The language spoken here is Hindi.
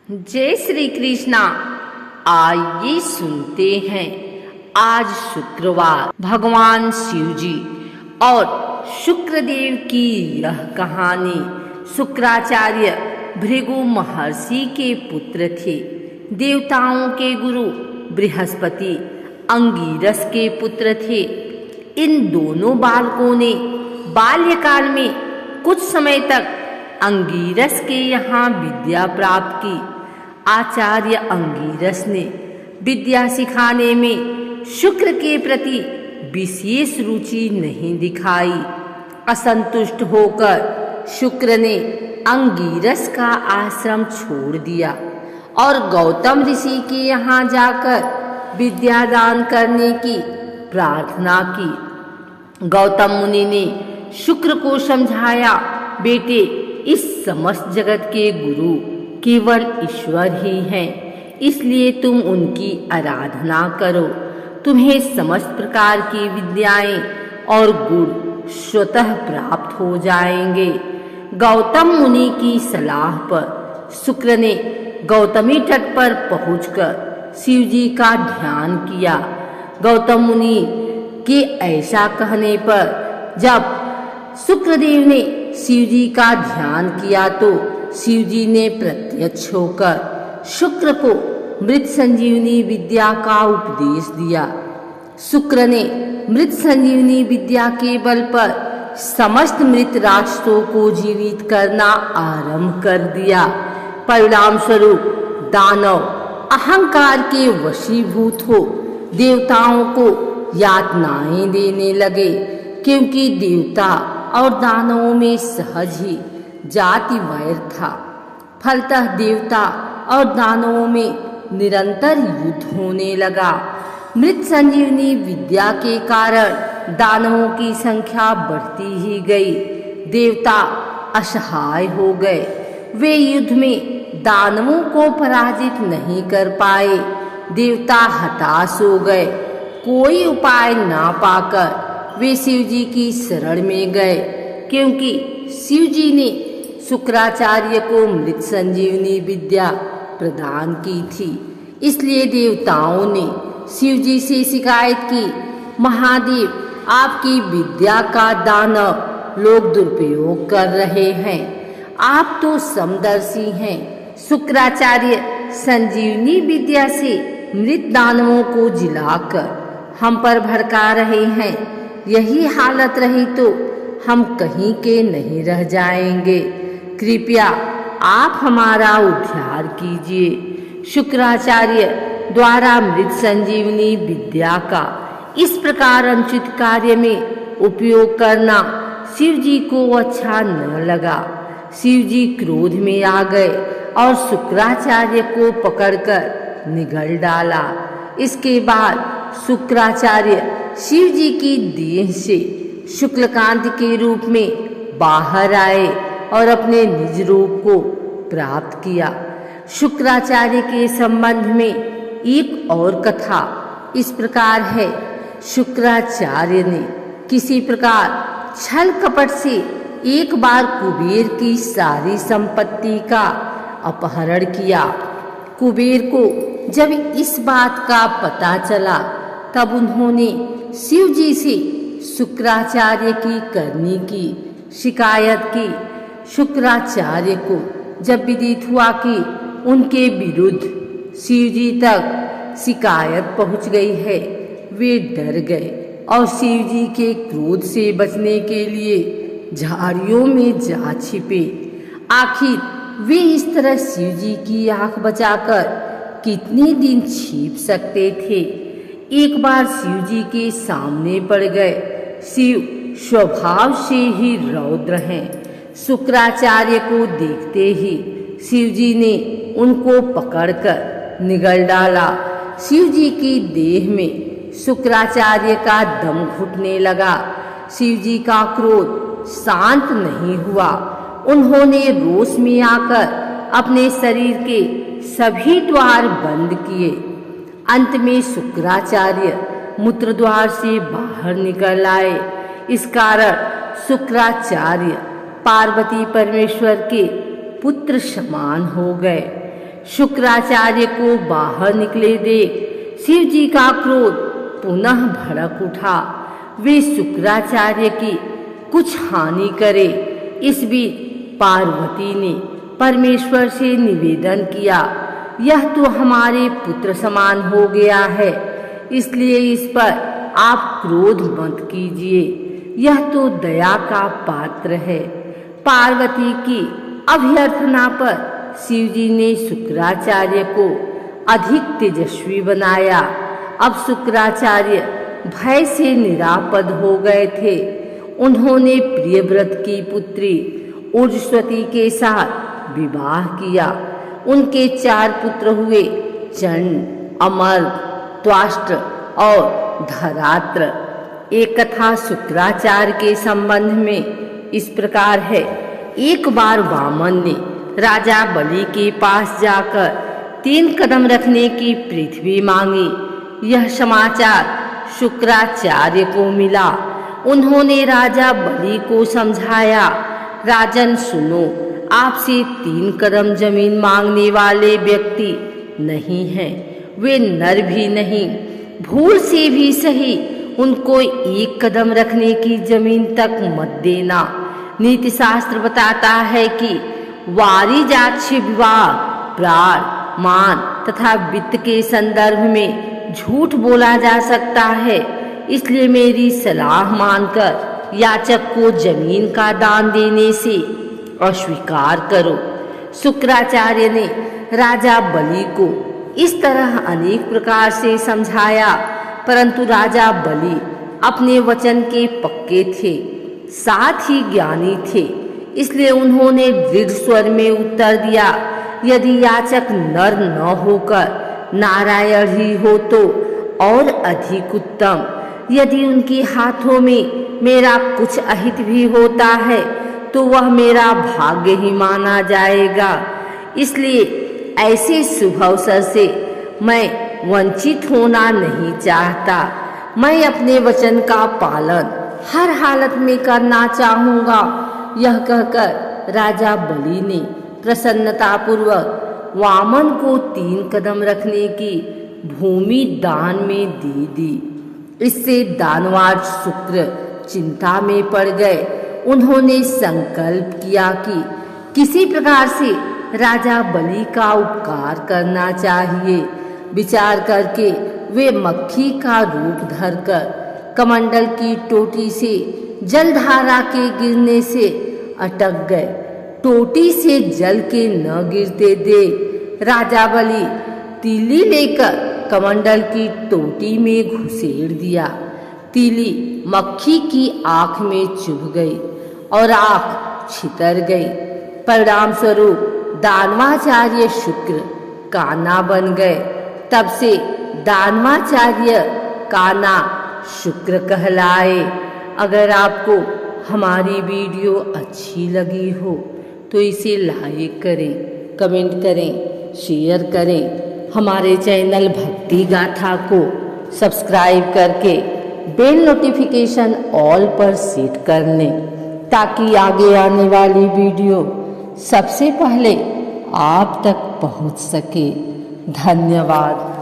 जय श्री कृष्णा। आइए सुनते हैं आज शुक्रवार भगवान शिव जी और शुक्रदेव की यह कहानी। शुक्राचार्य भृगु महर्षि के पुत्र थे। देवताओं के गुरु बृहस्पति अंगिरस के पुत्र थे। इन दोनों बालकों ने बाल्यकाल में कुछ समय तक अंगिरस के यहाँ विद्या प्राप्त की। आचार्य अंगिरस ने विद्या सिखाने में शुक्र के प्रति विशेष रुचि नहीं दिखाई। असंतुष्ट होकर शुक्र ने अंगिरस का आश्रम छोड़ दिया और गौतम ऋषि के यहाँ जाकर विद्यादान करने की प्रार्थना की। गौतम मुनि ने शुक्र को समझाया, बेटे, इस समस्त जगत के गुरु केवल ईश्वर ही हैं, इसलिए तुम उनकी आराधना करो। तुम्हें समस्त प्रकार की विद्याएं और गुण स्वतः प्राप्त हो जाएंगे। गौतम मुनि की सलाह पर शुक्र ने गौतमी तट पर पहुंचकर शिव जी का ध्यान किया। गौतम मुनि के ऐसा कहने पर जब शुक्रदेव ने शिव जी का ध्यान किया तो शिव जी ने प्रत्यक्ष होकर शुक्र को मृत संजीवनी विद्या का उपदेश दिया। शुक्र ने मृत संजीवनी विद्या के बल पर समस्त मृत राक्षसों को जीवित करना आरंभ कर दिया। परिणाम स्वरूप दानव अहंकार के वशीभूत हो देवताओं को यातनाएं देने लगे, क्योंकि देवता और दानवों में सहज ही जाति वैर था। फलतः देवता और दानवों में निरंतर युद्ध होने लगा। मृत संजीवनी विद्या के कारण दानवों की संख्या बढ़ती ही गई। देवता असहाय हो गए। वे युद्ध में दानवों को पराजित नहीं कर पाए। देवता हताश हो गए। कोई उपाय ना पाकर वे शिव जी की शरण में गए, क्योंकि शिव जी ने शुक्राचार्य को मृत संजीवनी विद्या प्रदान की थी। इसलिए देवताओं ने शिव जी से शिकायत की, महादेव, आपकी विद्या का दानव लोग दुरुपयोग कर रहे हैं। आप तो समदर्शी हैं। शुक्राचार्य संजीवनी विद्या से मृत दानवों को जिलाकर हम पर भड़का रहे हैं। यही हालत रही तो हम कहीं के नहीं रह जाएंगे। कृपया आप हमारा उद्धार कीजिए। शुक्राचार्य द्वारा मृत संजीवनी विद्या का इस प्रकार अनुचित कार्य में उपयोग करना शिव जी को अच्छा न लगा। शिव जी क्रोध में आ गए और शुक्राचार्य को पकड़कर निगल डाला। इसके बाद शुक्राचार्य शिव जी की देह से शुक्लकांति के रूप में बाहर आए और अपने निज रूप को प्राप्त किया। शुक्राचार्य के संबंध में एक और कथा इस प्रकार है। शुक्राचार्य ने किसी प्रकार छल कपट से एक बार कुबेर की सारी संपत्ति का अपहरण किया। कुबेर को जब इस बात का पता चला तब उन्होंने शिव जी से शुक्राचार्य की करनी की शिकायत की। शुक्राचार्य को जब विदित हुआ कि उनके विरुद्ध शिव जी तक शिकायत पहुंच गई है, वे डर गए और शिव जी के क्रोध से बचने के लिए झाड़ियों में जा छिपे। आखिर वे इस तरह शिव जी की आंख बचाकर कितने दिन छिप सकते थे। एक बार शिव जी के सामने पड़ गए। शिव स्वभाव से ही रौद्र हैं। शुक्राचार्य को देखते ही शिव जी ने उनको पकड़कर निगल डाला। शिव जी की देह में शुक्राचार्य का दम घुटने लगा। शिव जी का क्रोध शांत नहीं हुआ। उन्होंने रोष में आकर अपने शरीर के सभी द्वार बंद किए। अंत में शुक्राचार्य मूत्रद्वार से बाहर निकल आए। इस कारण शुक्राचार्य पार्वती परमेश्वर के पुत्र समान हो गए। शुक्राचार्य को बाहर निकले देख शिव जी का क्रोध पुनः भड़क उठा। वे शुक्राचार्य की कुछ हानि करे। इस बीच पार्वती ने परमेश्वर से निवेदन किया, यह तो हमारे पुत्र समान हो गया है, इसलिए इस पर आप क्रोध मत कीजिए, यह तो दया का पात्र है। पार्वती की अभ्यर्थना पर शिवजी ने शुक्राचार्य को अधिक तेजस्वी बनाया। अब शुक्राचार्य भय से निरापद हो गए थे। उन्होंने प्रियव्रत की पुत्री उर्वशी के साथ विवाह किया। उनके 4 पुत्र हुए, चंड, अमर, त्वाष्ट्र और धरात्र। एक कथा शुक्राचार्य के संबंध में इस प्रकार है। एक बार वामन ने राजा बलि के पास जाकर 3 कदम रखने की पृथ्वी मांगी। यह समाचार शुक्राचार्य को मिला। उन्होंने राजा बलि को समझाया, राजन सुनो, आपसे 3 कदम जमीन मांगने वाले व्यक्ति नहीं हैं, वे नर भी नहीं, भूल से भी सही उनको 1 कदम रखने की जमीन तक मत देना। नीति शास्त्र बताता है कि वारिजाक्ष विवाह, प्राण, मान तथा वित्त के संदर्भ में झूठ बोला जा सकता है, इसलिए मेरी सलाह मानकर याचक को जमीन का दान देने से अस्वीकार करो। शुक्राचार्य ने राजा बलि को इस तरह अनेक प्रकार से समझाया, परंतु राजा बलि अपने वचन के पक्के थे, साथ ही ज्ञानी थे, इसलिए उन्होंने दृढ़ स्वर में उत्तर दिया, यदि याचक नर न होकर नारायण ही हो तो और अधिक उत्तम। यदि उनके हाथों में मेरा कुछ अहित भी होता है तो वह मेरा भाग्य ही माना जाएगा। इसलिए ऐसे शुभ अवसर से मैं वंचित होना नहीं चाहता। मैं अपने वचन का पालन हर हालत में करना चाहूँगा। यह कहकर राजा बलि ने प्रसन्नतापूर्वक वामन को 3 कदम रखने की भूमि दान में दे दी। इससे दानवाज शुक्र चिंता में पड़ गए। उन्होंने संकल्प किया कि किसी प्रकार से राजा बलि का उपकार करना चाहिए। विचार करके वे मक्खी का रूप धरकर कमंडल की टोटी से जलधारा के गिरने से अटक गए। टोटी से जल के न गिरते देख राजा बलि तीली लेकर कमंडल की टोटी में घुसेड़ दिया। तीली मक्खी की आंख में चुभ गई और आंख छितर गई। परिणाम स्वरूप दानवाचार्य शुक्र काना बन गए। तब से दानवाचार्य काना शुक्र कहलाए। अगर आपको हमारी वीडियो अच्छी लगी हो तो इसे लाइक करें, कमेंट करें, शेयर करें। हमारे चैनल भक्ति गाथा को सब्सक्राइब करके बेल नोटिफिकेशन ऑल पर सेट कर लें ताकि आगे आने वाली वीडियो सबसे पहले आप तक पहुंच सके। धन्यवाद।